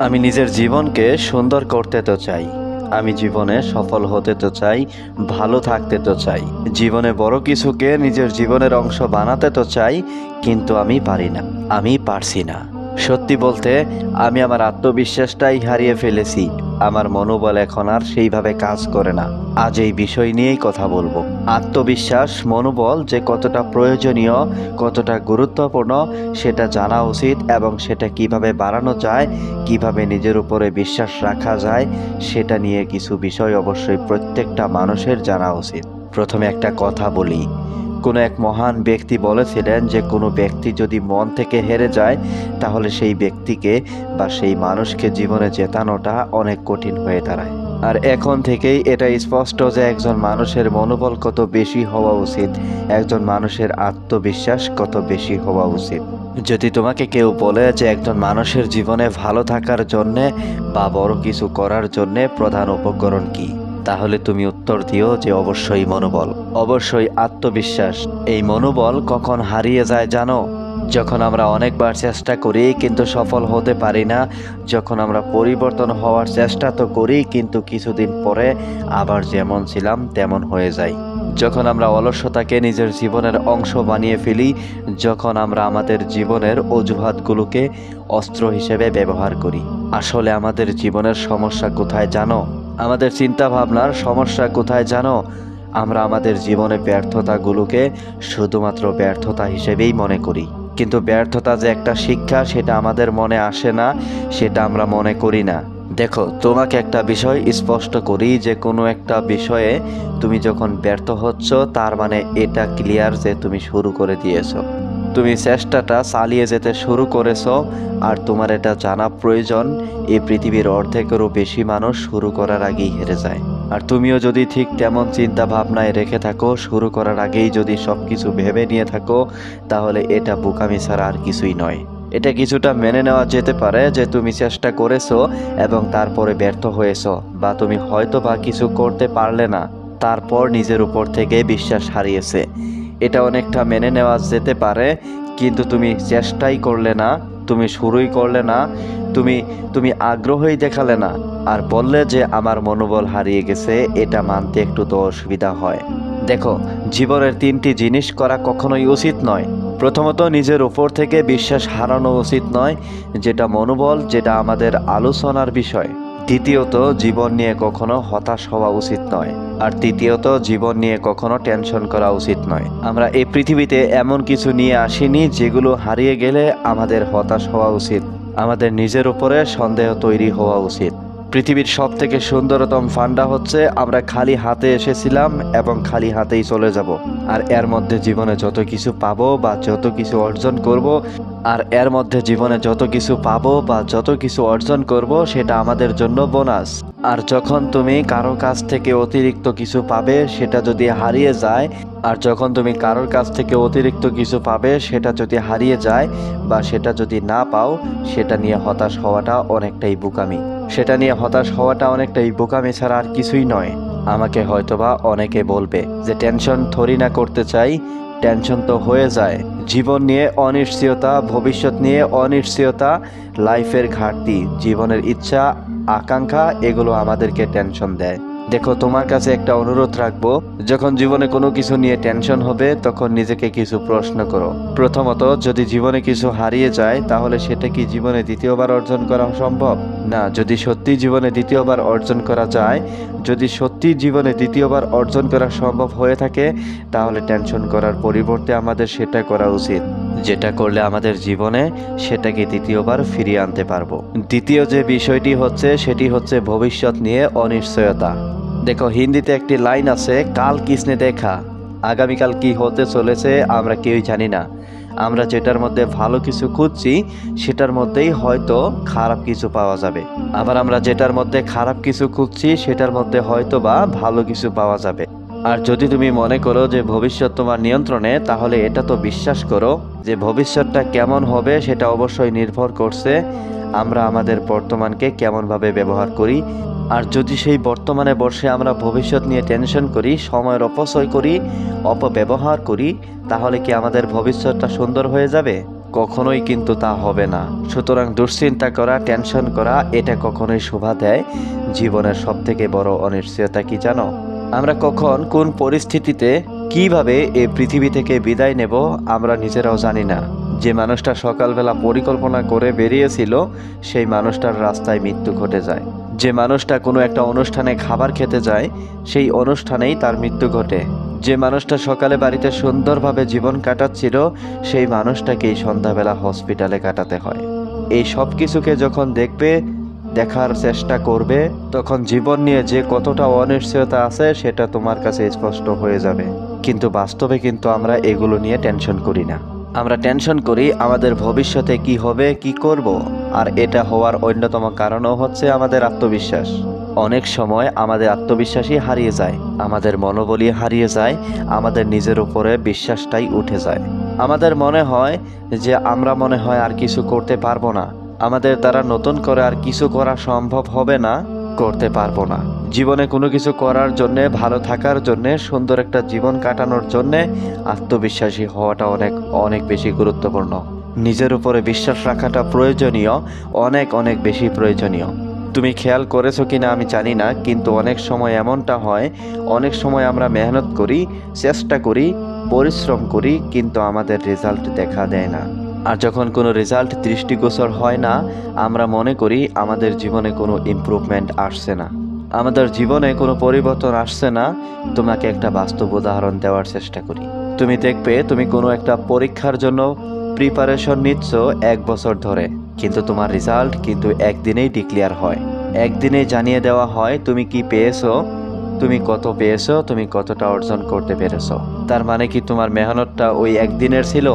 আমি নিজের জীবনকে সুন্দর করতে তো চাই। আমি জীবনে সফল হতে তো চাই, ভালো থাকতে তো চাই। জীবনে বড় কিছুকে নিজের জীবনের অংশ বানাতে তো চাই, কিন্তু আমি পারি না। আমি পারছি না। সত্যি বলতে আমি আমার আত্মবিশ্বাসটাই হারিয়ে ফেলেছি। আমার মনোবল এখন আর সেইভাবে কাজ করে না। আজ এই বিষয় নিয়েই কথা বলবো। আত্মবিশ্বাস, মনোবল যে কতটা প্রয়োজনীয়, কতটা গুরুত্বপূর্ণ সেটা জানা উচিত, এবং সেটা কিভাবে বাড়ানো যায়, কিভাবে নিজের উপরে বিশ্বাস রাখা যায়, সেটা নিয়ে কিছু বিষয় অবশ্যই প্রত্যেকটা মানুষের জানা উচিত। প্রথমে একটা কথা বলি। কোনো এক মহান ব্যক্তি বলেছিলেন যে কোনো ব্যক্তি যদি মন থেকে হেরে যায়, তাহলে সেই ব্যক্তিকে বা সেই মানুষকে জীবনে জেতানোটা অনেক কঠিন হয়ে দাঁড়ায়। আর এখন থেকেই এটা স্পষ্ট যে একজন মানুষের মনোবল কত বেশি হওয়া উচিত, একজন মানুষের আত্মবিশ্বাস কত বেশি হওয়া উচিত। যদি তোমাকে কেউ বলে যে একজন মানুষের জীবনে ভালো থাকার জন্যে বা বড় কিছু করার জন্যে প্রধান উপকরণ কি, তাহলে তুমি উত্তর দিও যে অবশ্যই মনোবল, অবশ্যই আত্মবিশ্বাস। এই মনোবল কখন হারিয়ে যায় জানো? যখন আমরা অনেকবার চেষ্টা করি কিন্তু সফল হতে পারি না, যখন আমরা পরিবর্তন হওয়ার চেষ্টা তো করি কিন্তু কিছুদিন পরে আবার যেমন ছিলাম তেমন হয়ে যাই, যখন আমরা অলসতাকে নিজের জীবনের অংশ বানিয়ে ফেলি, যখন আমরা আমাদের জীবনের অজুহাতগুলোকে অস্ত্র হিসেবে ব্যবহার করি। আসলে আমাদের জীবনের সমস্যা কোথায় জানো? আমাদের চিন্তা ভাবনার সমস্যা কোথায় জানো? আমরা আমাদের জীবনে ব্যর্থতাগুলোকে শুধুমাত্র ব্যর্থতা হিসেবেই মনে করি, কিন্তু ব্যর্থতা যে একটা শিক্ষা সেটা আমাদের মনে আসে না, সেটা আমরা মনে করি না। দেখো, তোমাকে একটা বিষয় স্পষ্ট করি, যে কোনো একটা বিষয়ে তুমি যখন ব্যর্থ হচ্ছ তার মানে এটা ক্লিয়ার যে তুমি শুরু করে দিয়েছো, তুমি চেষ্টাটা চালিয়ে যেতে শুরু করেছো। আর তোমার এটা জানা প্রয়োজন, এই পৃথিবীর অর্ধেকেরও বেশি মানুষ শুরু করার আগেই হেরে যায়। আর তুমিও যদি ঠিক তেমন চিন্তা ভাবনায় রেখে থাকো, শুরু করার আগেই যদি সব কিছু ভেবে নিয়ে থাকো, তাহলে এটা বোকামি ছাড়া আর কিছুই নয়। এটা কিছুটা মেনে নেওয়া যেতে পারে যে তুমি চেষ্টা করেছো এবং তারপরে ব্যর্থ হয়েছো, বা তুমি হয়তো বা কিছু করতে পারলে না, তারপর নিজের উপর থেকে বিশ্বাস হারিয়েছে। এটা অনেকটা মেনে নেওয়া যেতে পারে, কিন্তু তুমি চেষ্টাই করলে না, তুমি শুরুই করলে না, তুমি তুমি আগ্রহই দেখালে না, আর বললে যে আমার মনোবল হারিয়ে গেছে। এটা মানতে একটু তো অসুবিধা হয়। দেখো, জীবনের তিনটি জিনিস করা কখনোই উচিত নয়। প্রথমত, নিজের উপর থেকে বিশ্বাস হারানো উচিত নয়, যেটা মনোবল, যেটা আমাদের আলোচনার বিষয়। দ্বিতীয়ত, জীবন নিয়ে কখনো হতাশ হওয়া উচিত নয়। আর তৃতীয়ত, জীবন নিয়ে কখনো টেনশন করা উচিত নয়। আমরা এই পৃথিবীতে এমন কিছু নিয়ে আসিনি যেগুলো হারিয়ে গেলে আমাদের হতাশ হওয়া উচিত। আমাদের নিজের উপরে সন্দেহ তৈরি হওয়া উচিত। পৃথিবীর সব থেকে সুন্দরতম ফান্ডা হচ্ছে আমরা খালি হাতে এসেছিলাম এবং খালি হাতেই চলে যাব। আর এর মধ্যে জীবনে যত কিছু পাবো বা যত কিছু অর্জন করব, সেটা আমাদের জন্য বোনাস। আর যখন তুমি কারো কাছ থেকে অতিরিক্ত কিছু পাবে সেটা যদি হারিয়ে যায়, বা সেটা যদি না পাও, সেটা নিয়ে হতাশ হওয়াটা অনেকটাই বোকামি ছাড়া আর কিছুই নয়। আমাকে হয়তোবা অনেকে বলবে যে টেনশন থরি না করতে চাই, টেনশন তো হয়ে যায়। জীবন নিয়ে অনিশ্চয়তা, ভবিষ্যৎ নিয়ে অনিশ্চয়তা, লাইফের ঘাটতি, জীবনের ইচ্ছা আকাঙ্ক্ষা, এগুলো আমাদেরকে টেনশন দেয়। দেখো, তোমার কাছে একটা অনুরোধ রাখবো, যখন জীবনে কোনো কিছু নিয়ে টেনশন হবে তখন নিজেকে কিছু প্রশ্ন করো। প্রথমত, যদি জীবনে কিছু হারিয়ে যায় তাহলে সেটা কি জীবনে দ্বিতীয়বার অর্জন করা সম্ভব? না। যদি সত্যি জীবনে দ্বিতীয়বার অর্জন করা সম্ভব হয়ে থাকে, তাহলে টেনশন করার পরিবর্তে আমাদের সেটা করা উচিত, যেটা করলে আমাদের জীবনে সেটাকে দ্বিতীয়বার ফিরিয়ে আনতে পারবো। দ্বিতীয় যে বিষয়টি হচ্ছে সেটি হচ্ছে ভবিষ্যৎ নিয়ে অনিশ্চয়তা। দেখো, হিন্দিতে একটি লাইন আছে, কাল কিসনে দেখা। আগামীকাল কি হতে চলেছে আমরা কেউই জানি না। আমরা যেটার মধ্যে ভালো কিছু খুঁজছি সেটার মধ্যেই হয়তো খারাপ কিছু পাওয়া যাবে, আবার আমরা যেটার মধ্যে খারাপ কিছু খুঁজছি সেটার মধ্যে হয়তো বা ভালো কিছু পাওয়া যাবে। আর যদি তুমি মনে করো যে ভবিষ্যৎ তোমার নিয়ন্ত্রণে, তাহলে এটা তো বিশ্বাস করো যে ভবিষ্যৎটা কেমন হবে সেটা অবশ্যই নির্ভর করছে আমরা আমাদের বর্তমানকে কেমনভাবে ব্যবহার করি। আর যদি সেই বর্তমানে বসে আমরা ভবিষ্যৎ নিয়ে টেনশন করি, সময়ের অপচয় করি, অপব্যবহার করি, তাহলে কি আমাদের ভবিষ্যৎটা সুন্দর হয়ে যাবে? কখনোই কিন্তু তা হবে না। সুতরাং দুশ্চিন্তা করা, টেনশন করা এটা কখনোই শোভা দেয়। জীবনের সবথেকে বড় অনিশ্চয়তা কি জানো? আমরা কখন কোন পরিস্থিতিতে কিভাবে এই পৃথিবী থেকে বিদায় নেব আমরা নিজেরাও জানি না। যে মানুষটা সকালবেলা পরিকল্পনা করে বেরিয়েছিল সেই মানুষটার রাস্তায় মৃত্যু ঘটে যায়। যে মানুষটা কোনো একটা অনুষ্ঠানে খাবার খেতে যায় সেই অনুষ্ঠানেই তার মৃত্যু ঘটে। যে মানুষটা সকালে বাড়িতে সুন্দরভাবে জীবন কাটাচ্ছিল সেই মানুষটাকেই সন্ধ্যাবেলা হসপিটালে কাটাতে হয়। এই সব কিছুকে যখন দেখার চেষ্টা করবে তখন জীবন নিয়ে যে কতটা অনিশ্চয়তা আছে সেটা তোমার কাছে স্পষ্ট হয়ে যাবে। কিন্তু বাস্তবে কিন্তু আমরা এগুলো নিয়ে টেনশন করি না। আমরা টেনশন করি আমাদের ভবিষ্যতে কি হবে, কি করব। আর এটা হওয়ার অন্যতম কারণও হচ্ছে আমাদের আত্মবিশ্বাস। অনেক সময় আমাদের আত্মবিশ্বাসই হারিয়ে যায়, আমাদের মনোবলই হারিয়ে যায়, আমাদের নিজের উপরে বিশ্বাসটাই উঠে যায়। আমাদের মনে হয় যে আমরা মনে হয় আর কিছু করতে পারবো না, আমাদের দ্বারা নতুন করে আর কিছু করা সম্ভব হবে না, করতে পারবো না। জীবনে কোনো কিছু করার জন্যে, ভালো থাকার জন্যে, সুন্দর একটা জীবন কাটানোর জন্যে আত্মবিশ্বাসী হওয়াটা অনেক অনেক বেশি গুরুত্বপূর্ণ। নিজের উপরে বিশ্বাস রাখাটা প্রয়োজনীয়, অনেক অনেক বেশি প্রয়োজনীয়। তুমি খেয়াল করেছো কিনা আমি জানি না, কিন্তু অনেক সময় এমনটা হয়, অনেক সময় আমরা মেহনত করি, চেষ্টা করি, পরিশ্রম করি, কিন্তু আমাদের রেজাল্ট দেখা দেয় না। আর যখন কোনো রেজাল্ট দৃষ্টিগোচর হয় না আমরা মনে করি আমাদের জীবনে কোনো ইমপ্রুভমেন্ট আসছে না, আমাদের জীবনে কোনো পরিবর্তন আসছে না। তোমাকে একটা বাস্তব উদাহরণ দেওয়ার চেষ্টা করি। তুমি দেখবে তুমি কোনো একটা পরীক্ষার জন্য প্রিপারেশন নিচ্ছ 1 বছর ধরে, কিন্তু তোমার রেজাল্ট কিন্তু একদিনেই ডিক্লেয়ার হয়, একদিনেই জানিয়ে দেওয়া হয় তুমি কি পেয়েছো, তুমি কত পেয়েছো, তুমি কতটা অর্জন করতে পেরেছো। তার মানে কি তোমার মেহনতটা ওই একদিনের ছিল?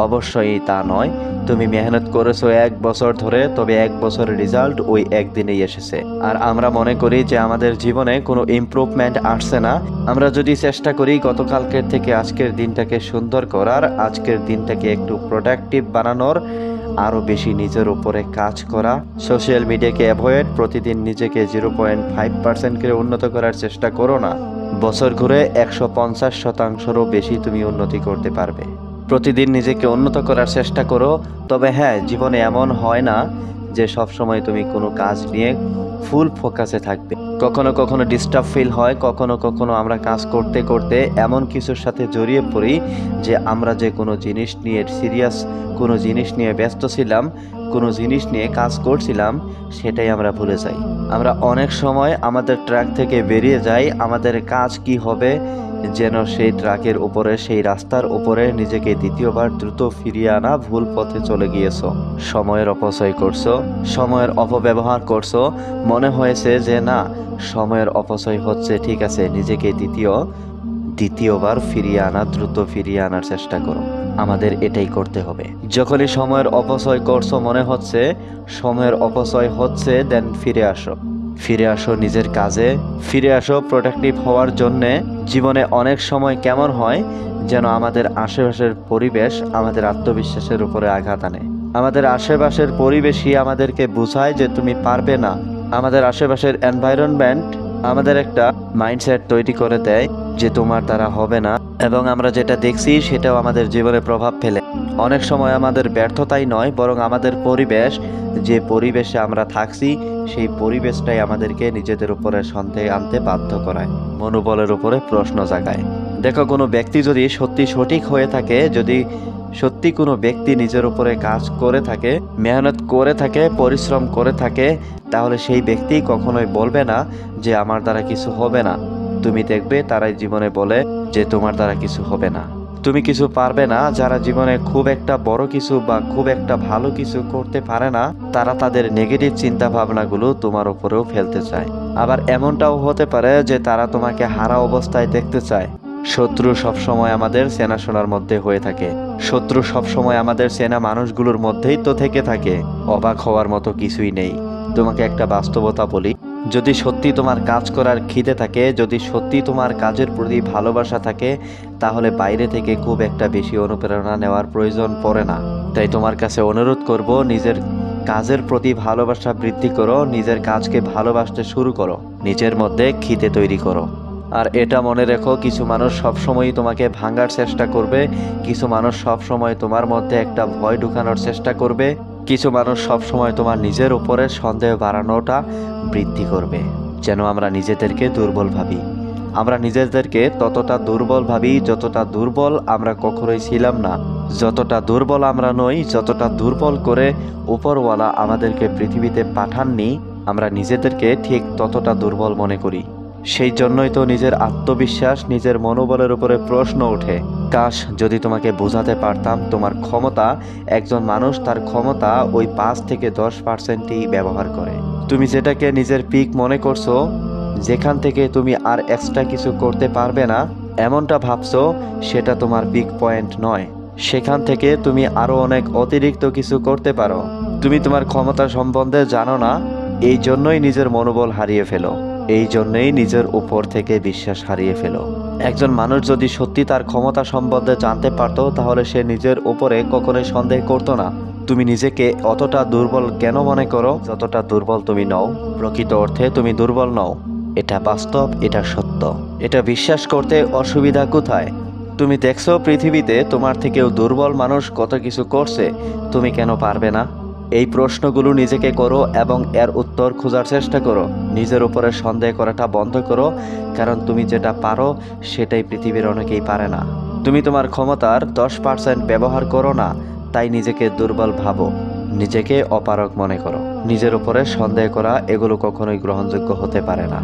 অবশ্যই তা নয়। তুমি মেহনত করেছো 1 বছর ধরে, তবে 1 বছরের রেজাল্ট ওই একদিনেই এসেছে। আর আমরা মনে করি যে আমাদের জীবনে কোনো ইমপ্রুভমেন্ট আসছে না। আমরা যদি চেষ্টা করি গতকালকের থেকে আজকের দিনটাকে সুন্দর করার, আজকের দিনটাকে একটু প্রোডাক্টিভ বানানোর, আরও বেশি নিজের উপরে কাজ করা, সোশ্যাল মিডিয়াকে অ্যাভয়েড, প্রতিদিন নিজেকে 0.5% করে উন্নত করার চেষ্টা করো না, বছর ঘুরে 150%-রও বেশি তুমি উন্নতি করতে পারবে। প্রতিদিন নিজেকে উন্নত করার চেষ্টা করো। তবে হ্যাঁ, জীবনে এমন হয় না যে সব সময় তুমি কোনো কাজ নিয়ে ফুল ফোকাসে থাকবে। কখনো কখনো ডিস্টার্ব ফিল হয়, কখনো কখনো আমরা কাজ করতে করতে এমন কিছুর সাথে জড়িয়ে পড়ি যে আমরা যে কোনো জিনিস নিয়ে সিরিয়াস, কোনো জিনিস নিয়ে ব্যস্ত ছিলাম, কোনো জিনিস নিয়ে কাজ করছিলাম, সেটাই আমরা ভুলে যাই। আমরা অনেক সময় আমাদের ট্র্যাক থেকে বেরিয়ে যাই। আমাদের কাজ কি হবে যেন সেই ট্রাকের উপরে, সেই রাস্তার উপরে নিজেকে দ্বিতীয়বার দ্রুত ফিরিয়ে আনা, ভুল পথে চলে গিয়েছো, সময়ের অপচয় করছো, সময়ের অপব্যবহার করছো। মনে হয়েছে যে না, সময়ের অপচয় হচ্ছে, ঠিক আছে, নিজেকে দ্বিতীয়বার ফিরিয়ে আনা, দ্রুত ফিরিয়ে আনার চেষ্টা করো। আমাদের এটাই করতে হবে। যখনই সময়ের অপচয় করছো, মনে হচ্ছে সময়ের অপচয় হচ্ছে, দেন ফিরে আসো নিজের কাজে, ফিরে আসো প্রোডাক্টিভ হওয়ার জন্যে। জীবনে অনেক সময় কেমন হয় যেন আমাদের আশেপাশের পরিবেশ আমাদের আত্মবিশ্বাসের উপরে আঘাত আনে। আমাদের আশেপাশের পরিবেশই আমাদেরকে বোঝায় যে তুমি পারবে না। আমাদের আশেপাশের এনভায়রনমেন্ট আমাদের একটা মাইন্ডসেট তৈরি করে দেয় যে তোমার দ্বারা হবে না, এবং আমরা যেটা দেখছি সেটাও আমাদের জীবনে প্রভাব ফেলে। অনেক সময় আমাদের ব্যর্থতাই নয়, বরং আমাদের পরিবেশ, যে পরিবেশে আমরা থাকছি সেই পরিবেশটাই আমাদেরকে নিজেদের উপরে সন্দেহ আনতে বাধ্য করায়, মনোবলের উপরে প্রশ্ন জাগায়। দেখো, কোনো ব্যক্তি যদি সত্যি সঠিক হয়ে থাকে, যদি সত্যি কোনো ব্যক্তি নিজের উপরে কাজ করে থাকে, মেহনত করে থাকে, পরিশ্রম করে থাকে, তাহলে সেই ব্যক্তি কখনোই বলবে না যে আমার দ্বারা কিছু হবে না। তুমি দেখবে তারাই জীবনে বলে যে তোমার দ্বারা কিছু হবে না, তুমি কিছু পারবে না। যারা জীবনে খুব একটা বড় কিছু বা খুব একটা ভালো কিছু করতে পারে না, তারা তাদের নেগেটিভ চিন্তা ভাবনাগুলো তোমার উপরেও ফেলতে চায়। আবার এমনটাও হতে পারে যে তারা তোমাকে হারা অবস্থায় দেখতে চায়। শত্রু সবসময় আমাদের চেনাশোনার মধ্যে হয়ে থাকে, শত্রু সবসময় আমাদের চেনা মানুষগুলোর মধ্যেই তো থেকে থাকে। অবাক হওয়ার মতো কিছুই নেই। তোমাকে একটা বাস্তবতা বলি, যদি সত্যি তোমার কাজ করার খিদে থাকে, যদি সত্যি তোমার কাজের প্রতি ভালোবাসা থাকে, তাহলে বাইরে থেকে খুব একটা বেশি অনুপ্রেরণা নেওয়ার প্রয়োজন পড়ে না। তাই তোমার কাছে অনুরোধ করব, নিজের কাজের প্রতি ভালোবাসা বৃদ্ধি করো, নিজের কাজকে ভালোবাসতে শুরু করো, নিজের মধ্যে খিদে তৈরি করো। আর এটা মনে রেখো, কিছু মানুষ সবসময়ই তোমাকে ভাঙার চেষ্টা করবে, কিছু মানুষ সবসময় তোমার মধ্যে একটা ভয় ঢুকানোর চেষ্টা করবে, কিছু মানুষ সবসময় তোমার নিজের উপরে সন্দেহ বাড়ানোটা বৃদ্ধি করবে, যেন আমরা নিজেদেরকে দুর্বল ভাবি। আমরা নিজেদেরকে ততটা দুর্বল ভাবি যতটা দুর্বল আমরা কখনোই ছিলাম না। যতটা দুর্বল আমরা নই, যতটা দুর্বল করে উপরওয়ালা আমাদেরকে পৃথিবীতে পাঠাননি, আমরা নিজেদেরকে ঠিক ততটা দুর্বল মনে করি। সেই জন্যই তো নিজের আত্মবিশ্বাস, নিজের মনোবলের উপরে প্রশ্ন ওঠে। কাশ যদি তোমাকে বোঝাতে পারতাম তোমার ক্ষমতা, একজন মানুষ তার ক্ষমতা ওই 5 থেকে 10%ই ব্যবহার করে। তুমি যেটাকে নিজের পিক মনে করছো, যেখান থেকে তুমি আর এক্সট্রা কিছু করতে পারবে না এমনটা ভাবছো, সেটা তোমার পিক পয়েন্ট নয়। সেখান থেকে তুমি আরো অনেক অতিরিক্ত কিছু করতে পারো। তুমি তোমার ক্ষমতা সম্বন্ধে জানো না, এই জন্যই নিজের মনোবল হারিয়ে ফেলো, এই জন্যই নিজের উপর থেকে বিশ্বাস হারিয়ে ফেলো। একজন মানুষ যদি সত্যি তার ক্ষমতা সম্বন্ধে জানতে পারতো, তাহলে সে নিজের উপরে কখনোই সন্দেহ করতো না। তুমি নিজেকে অতটা দুর্বল কেন মনে করো? যতটা দুর্বল তুমি নও, প্রকৃত অর্থে তুমি দুর্বল নও। এটা বাস্তব, এটা সত্য। এটা বিশ্বাস করতে অসুবিধা কোথায়? তুমি দেখছো পৃথিবীতে তোমার থেকেও দুর্বল মানুষ কত কিছু করছে, তুমি কেন পারবে না? এই প্রশ্নগুলো নিজেকে করো এবং এর উত্তর খোঁজার চেষ্টা করো। নিজের উপরে সন্দেহ করাটা বন্ধ করো, কারণ তুমি যেটা পারো সেটাই পৃথিবীর অনেকেই পারে না। তুমি তোমার ক্ষমতার 10% ব্যবহার করো না, তাই নিজেকে দুর্বল ভাবো, নিজেকে অপারগ মনে করো। নিজের উপরে সন্দেহ করা এগুলো কখনোই গ্রহণযোগ্য হতে পারে না।